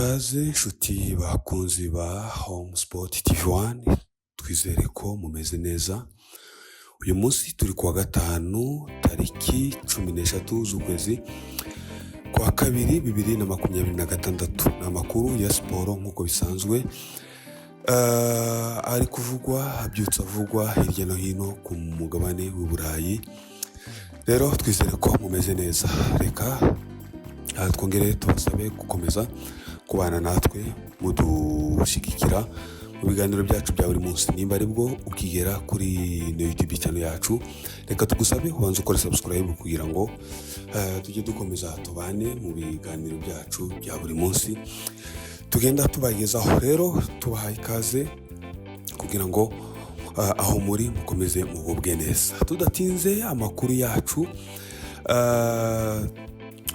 ikaze inshuti bakunzi ba Home Sport TV1, twizere ko mumeze neza. Uyu munsi turi kuwa gatanu tariki 13 z'ukwezi kwa kabiri 2026. Ni amakuru ya siporo nk'uko bisanzwe ari kuvugwa abyutsa avugwa hirya no hino ku mugabane w'Uburayi. Rero twizere ko mumeze neza. Reka twongere tubasabe gukomeza kubana natwe mudushigikira mu biganiro byacu bya buri munsi. Nimba aribwo ukigera kuri YouTube channel yacu, reka tugusabe ubanze ukore subscribe kugira ngo tujye dukomeza tubane mu biganiro byacu bya buri munsi tugenda tubagezaho. Rero tubahaye ikaze kugira ngo aho muri mukomeze mugubwe neza. Tudatinze amakuru yacu,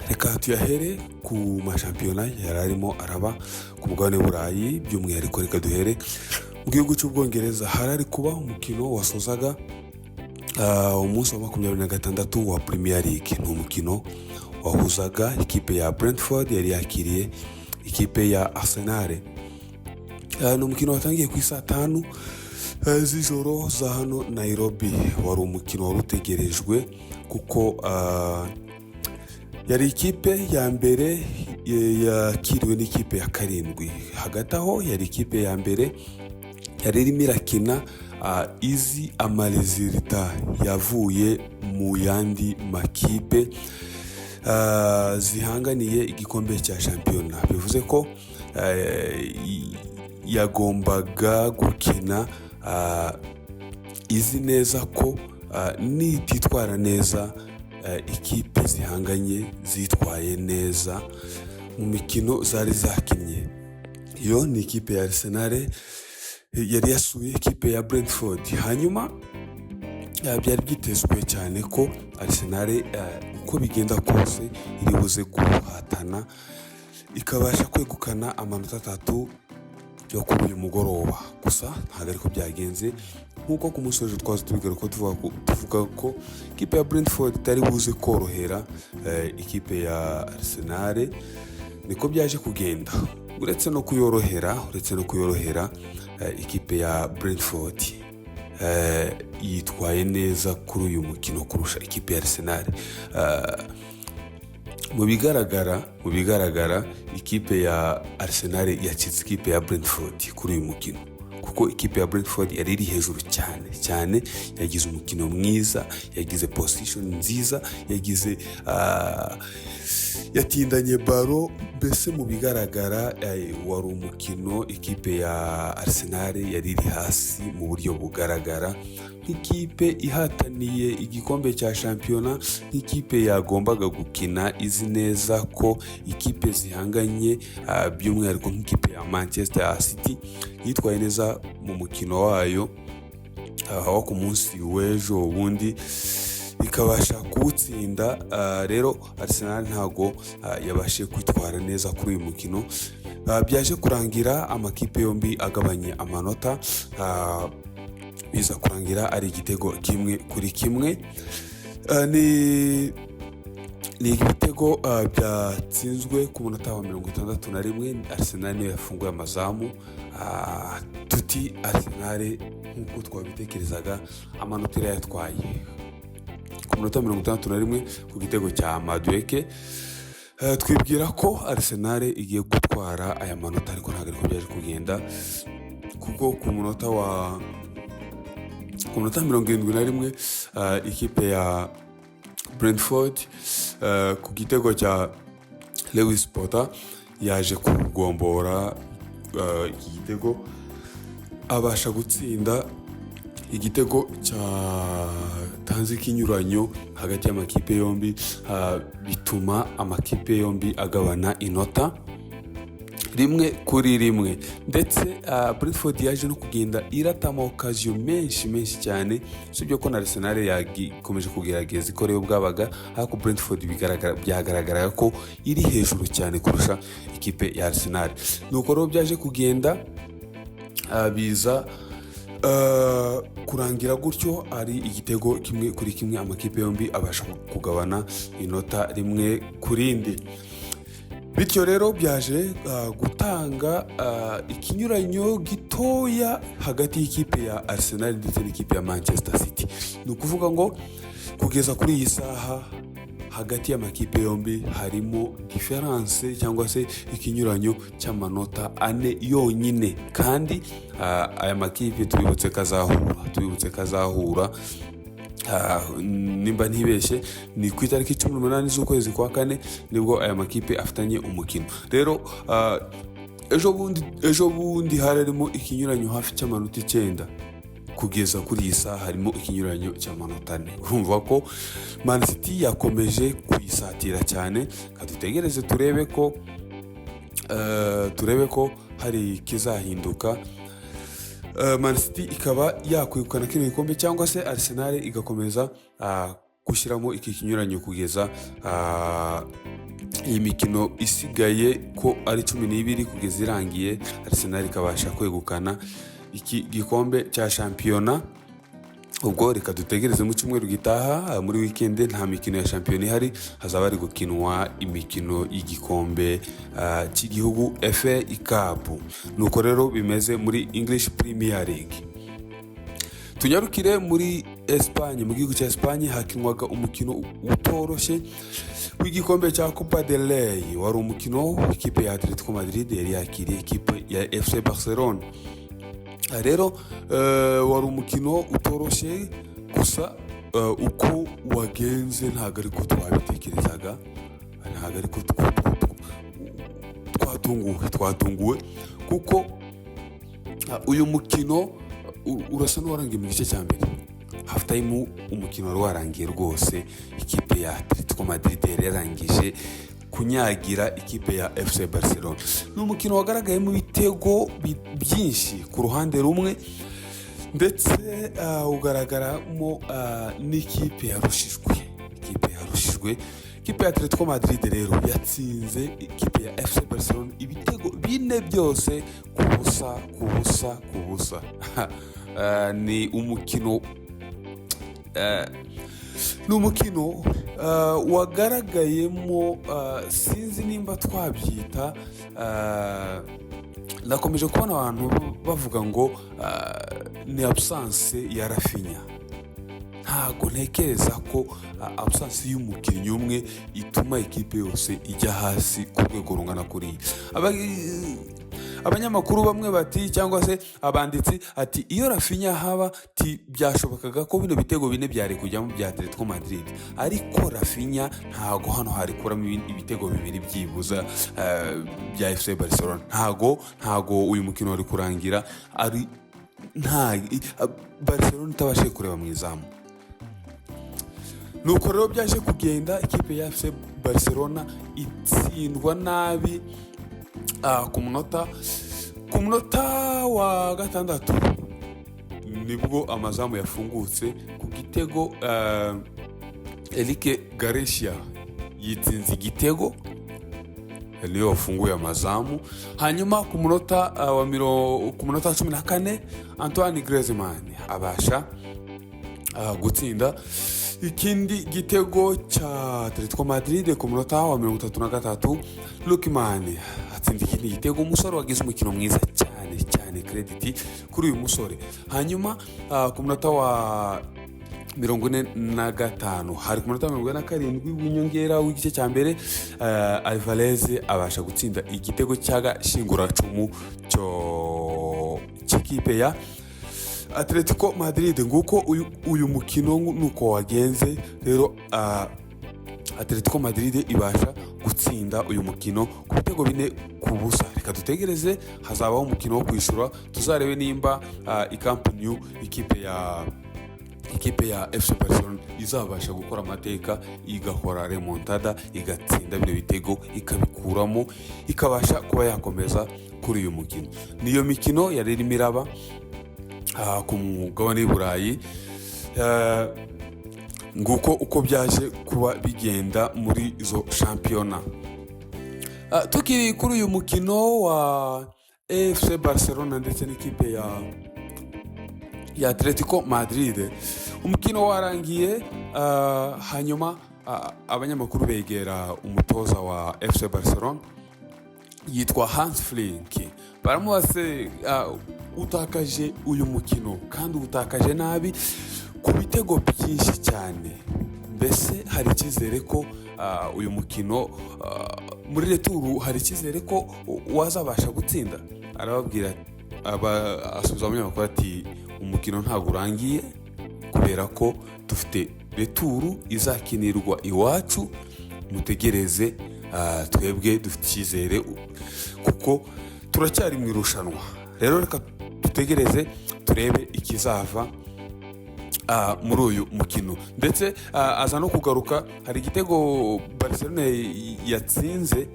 reka tuyahere ku mashampiyona yari arimo araba ku mugabane w'Uburayi. By'umwihariko reka duhere mu gihugu cy'Ubwongereza. Harari kuba umukino wasozaga umunsi wa 26 wa Premier League. Ni umukino wahuzaga ikipe ya Brentford yari yakiriye ikipe ya Arsenal. Ni umukino watangiye ku saa 5 z'ijoro za hano Nairobi. Wari umukino wari utegerejwe kuko yari ikipe ya mbere yakiriwe n'ikipe ya karindwi. Hagati aho yari ikipe ya mbere yari irimo irakina izi amarezilita yavuye mu yandi makipe zihanganiye igikombe cya shampiyona. Bivuze ko yagombaga gukina izi neza ko nititwara neza ikipe zihanganye zitwaye neza mu mikino zari zakinnye. Iyo ni ikipe ya Arsenal yari yasuye ikipe ya Brentford. Hanyuma byari byitezwe cyane ko Arsenal uko bigenda kose iri buze guhatana ikabasha kwegukana amanota 3 yo kuri uyu mugoroba. Gusa ntabwo ariko byagenze nk'uko ku munsi w'ejo twaje tubigaruka tuvuga ko ikipe ya Brentford itari buze korohera ikipe ya Arsenal. Niko byaje kugenda. Uretse no kuyorohera ikipe ya Brentford yitwaye neza kuri uyu mukino kurusha ikipe ya Arsenal. Mu bigaragara ikipe ya Arsenal yacitse ikipe ya Brentford kuri uyu mukino, kuko ikipe ya Brentford yari iri hejuru cyane, yagize umukino mwiza, yagize position nziza, yatindanye baro. Mbese mu bigaragara wari umukino ikipe ya Arsenal yari iri hasi mu buryo bugaragara, nk'ikipe ihataniye igikombe cya shampiyona, nk'ikipe yagombaga gukina izi neza ko ikipe zihanganye, by'umwihariko nk'ikipe ya Manchester City yitwaye neza mu mukino wayo aho ku munsi w'ejo ubundi ikabasha kuwutsinda. Rero Arsenal ntago yabashe kwitwara neza kuri uyu mukino. Byaje kurangira amakipe yombi agabanye amanota, biza kurangira ari igitego 1-1. Ni ibitego byatsinzwe ku munota wa 61. Arsenal niyo yafunguye amazamu. Tuti Arsenal nk'uko twabitekerezaga amanota yatwaye ku munota 61 ku gitego cya Madueke. Twibwira ko Arsenal igiye gutwara aya manota, ariko ntabwo ariko byaje kugenda, kuko ku munota 71 ikipe ya Brentford ku gitego cya Lewis Potter yaje kugombora iki gitego, abasha gutsinda igitego cyatanze ikinyuranyo hagati y'amakipe yombi, bituma amakipe yombi agabana inota 1-1. Ndetse Brentford yaje no kugenda iratama occasion menshi cyane, sibyo ko na Arsenal yakomeje kugerageza ikoreyo bwabaga, ariko Brentford byagaragara ko iri hejuru cyane kurusha ikipe ya Arsenal. Nuko rero byaje kugenda biza kurangira gutyo ari igitego 1-1, amakipe yombi abasha kugabana inota 1 kuri indi. bityo rero byaje gutanga ikinyuranyo gitoya hagati y'ikipe ya Arsenal ndetse n'ikipe ya Manchester City. Ni ukuvuga ngo kugeza kuri iyi saha hagati y'amakipe yombi harimo diferanse cyangwa se ikinyuranyo cy'amanota 4 yonyine, kandi aya makipe tubibutse kazahura nimba ntibeshye ni ku itariki 18 z'ukwezi kwa kane nibwo aya makipe afitanye umukino. Rero ejo bundi harimo ikinyuranyo hafi cy'amanota 9, kugeza kuri iyi saha harimo ikinyuranyo cy'amanota 4. urumva ko Man City yakomeje kuyisatira cyane. Kadutegereze turebe ko hari kizahinduka, Man City ikaba yakwegukana kino gikombe cyangwa se Arsenal igakomeza gushyiramo iki kinyuranyo kugeza iyi mikino isigaye ko ari 12 kugeza irangiye, Arsenal ikabasha kwegukana iki gikombe cya shampiyona. Ubwo reka dutegereze mu cyumweru gitaha, muri weekend nta mikino ya shampiyona ihari, hazaba ari gukinwa imikino y'igikombe cy'igihugu FA Cup. Nuko rero bimeze muri English Premier League. Tunyarukire muri Espagne. Mu gihugu cya Espagne hakinwaga umukino utoroshye w'igikombe cya Copa del Rey. Wari umukino w'ikipe ya Atletico Madrid yari yakiriye ikipe ya FC Barcelona. Rero wari umukino utoroshye, gusa uko wagenze ntabwo ariko twabitekerezaga, ntabwo ariko twatunguwe kuko uyu mukino urasa n'uwarangiye mu gice cya mbere. Half time umukino wari warangiye rwose, ikipe ya Atletico Madrid yarangije kunyagira ikipe ya FC Barcelona. Ni umukino wagaragayemo ibitego byinshi ku ruhande rumwe, ndetse ugaragaramo n'ikipe yarushijwe. Ikipe ya Atletico Madrid rero yatsinze ikipe ya FC Barcelona ibitego 4 byose ku busa. Ni umukino wagaragayemo sinzi nimba twabyita, nakomeje kubona abantu bavuga ngo ni absence ya Rafinha. Ntago ntekereza ko absence y'umukinnyi umwe ituma ikipe yose ijya hasi ku rwego rungana kuri. Abanyamakuru bamwe bati, cyangwa se abanditsi ati, iyo Rafinha haba byashobokaga ko bino bitego 4 byari kujyamo bya Atletico Madrid, ariko Rafinha ntago hano hari kuramo ibitego 2 byibuza bya FC Barcelona. Ntago uyu mukino wari kurangira ari Barcelona itabashe kureba mu izamu. Nuko rero byaje kugenda, ikipe ya FC Barcelona itsindwa nabi ku munota wa 6 nibwo amazamu yafungutse ku gitego. Eric Garcia yitsinze igitego, niyo wafunguye amazamu. Hanyuma ku munota wa 14 Antoine Griezmann abasha gutsinda ikindi gitego cya Atletico Madrid ku munota wa 33. Lookman atsinda ikindi gitego. Umusore wagize umukino mwiza cyane credit kuri uyu musore. Hanyuma ku munota wa 45 hari ku munota wa 47 w'inyongera w'igice cya mbere, Alvarez abasha gutsinda igitego cy'agashinguracumu cy'ikipe ya Atletico Madrid. Nguko uyu mukino nuko wagenze rero. Atletico Madrid ibasha gutsinda uyu mukino ku bitego 4 ku busa. Reka dutegereze, hazabaho umukino wo kwishura, tuzarebe nimba Camp Nou ikipe ya FC Barcelona izabasha gukora amateka, igakora remontada, igatsinda bino bitego, ikabikuramo, ikabasha kuba yakomeza kuri uyu mukino. Niyo mikino yari irimo iraba ku mugabane w'i Burayi. Nguko uko byaje kuba bigenda muri izo shampiyona. Tukiri kuri uyu mukino wa FC Barcelona ndetse n'ikipe ya Atletico Madrid, umukino warangiye. Hanyuma abanyamakuru begera umutoza wa FC Barcelona yitwa Hans Flinck. Baramubaze utakaje uyu mukino kandi utakaje nabi ku bitego byinshi cyane, mbese hari icyizere ko uyu mukino muri returu hari icyizere ko wazabasha gutsinda? Arababwira, asubiza abanyamakuru ati umukino ntabwo urangiye kubera ko dufite returu izakinirwa iwacu, mutegereze, twebwe dufite icyizere kuko turacyari mu irushanwa. Rero reka dutegereze turebe ikizava muri uyu mukino. Ndetse aza no kugaruka, hari igitego Barcelona yatsinze,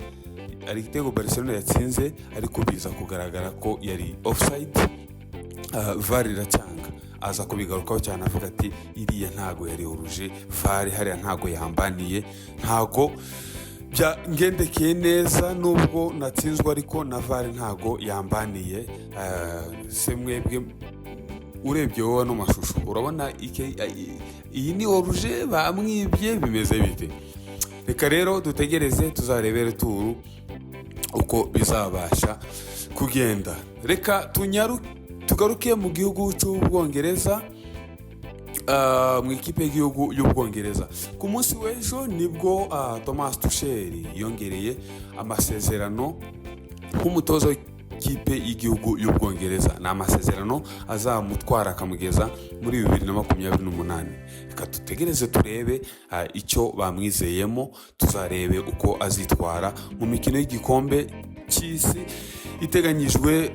ariko biza kugaragara ko yari offside, VAR iracyanga. Aza kubigarukaho cyane avuga ati iriya ntago yari oruje, VAR hariya ntago yambaniye, ntago ngendekeye neza, nubwo natsinzwe ariko na VAR ntago yambaniye. Se mwebwe urebye wowe no mashusho urabona iyi ni oruje, bamwibye, bimeze bite? Reka rero dutegereze, tuzarebere turu uko bizabasha kugenda. Reka tugaruke mu gihugu cy'Ubwongereza, mu ikipe y'igihugu y'Ubwongereza. Ku munsi w'ejo nibwo Thomas Tuchel yongereye amasezerano nk'umutoza w'ikipe y'igihugu y'Ubwongereza. Ni amasezerano azamutwara akamugeza muri 2028. Reka tutegereze turebe icyo bamwizeyemo, tuzarebe uko azitwara mu mikino y'igikombe cy'isi iteganyijwe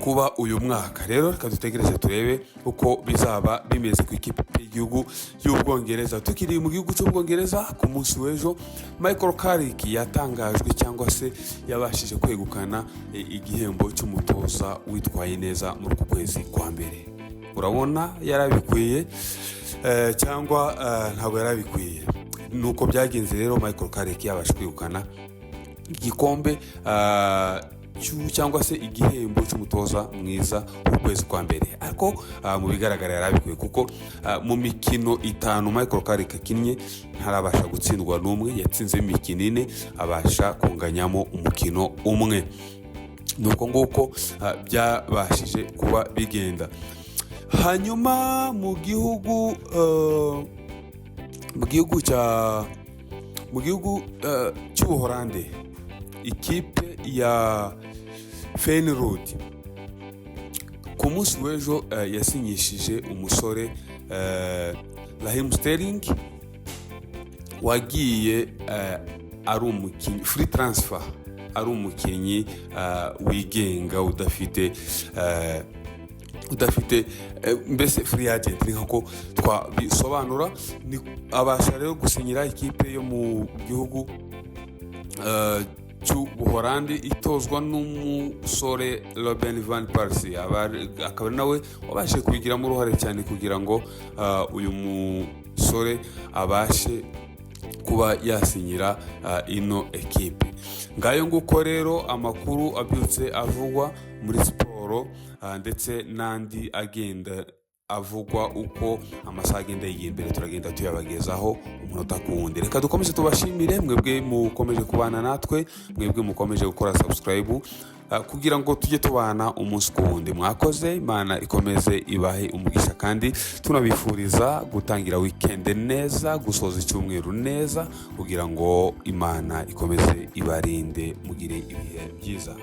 kuba uyu mwaka. Rero reka dutegereze turebe uko bizaba bimeze ku ikipe y'igihugu y'Ubwongereza. Tukiri mu gihugu cy'Ubwongereza, ku munsi w'ejo Michael Carrick yatangajwe cyangwa se yabashije kwegukana igihembo cy'umutoza witwaye neza muri uku kwezi kwa mbere. Urabona yarabikwiye cyangwa ntabwo yarabikwiye? Nuko byagenze rero, Michael Carrick yabasha kwegukana igikombe cyangwa se igihembo cy'umutoza mwiza w'ukwezi kwa mbere. Ariko mu bigaragara yarabikwiye kuko mu mikino 5 Michael Carrick akinnye ntarabasha gutsindwa n'umwe, yatsinze imikino 4, abasha kunganyamo umukino umwe. Nuko nguko byabashije kuba bigenda. Hanyuma mu gihugu cy'Ubuholande, ikipe ya Feyenoord ku munsi w'ejo yasinyishije umusore Raheem Sterling, wagiye ari umukinnyi free transfer, ari umukinnyi wigenga udafite mbese free agent nk'uko twabisobanura. Abasha rero gusinyira ikipe yo mu gihugu cy'Ubuholandi itozwa n'umusore Robin van Persie. Akaba nawe wabashije kubigiramo uruhare cyane kugira ngo uyu musore abashe kuba yasinyira ino ekipe. Ngayo nguko rero amakuru abyutse avugwa muri siporo, ndetse n'andi agenda avugwa uko amasaha agenda y'imbere, turagenda tuyabagezaho umunota ku wundi. Reka dukomeze tubashimire mwebwe mukomeje kubana natwe, mwebwe mukomeje gukora subscribe kugira ngo tujye tubana umunsi ku wundi. Mwakoze, Imana ikomeze ibahe umugisha, kandi tunabifuriza gutangira weekend neza, gusoza icyumweru neza, kugira ngo Imana ikomeze ibarinde, mugire ibihe byiza.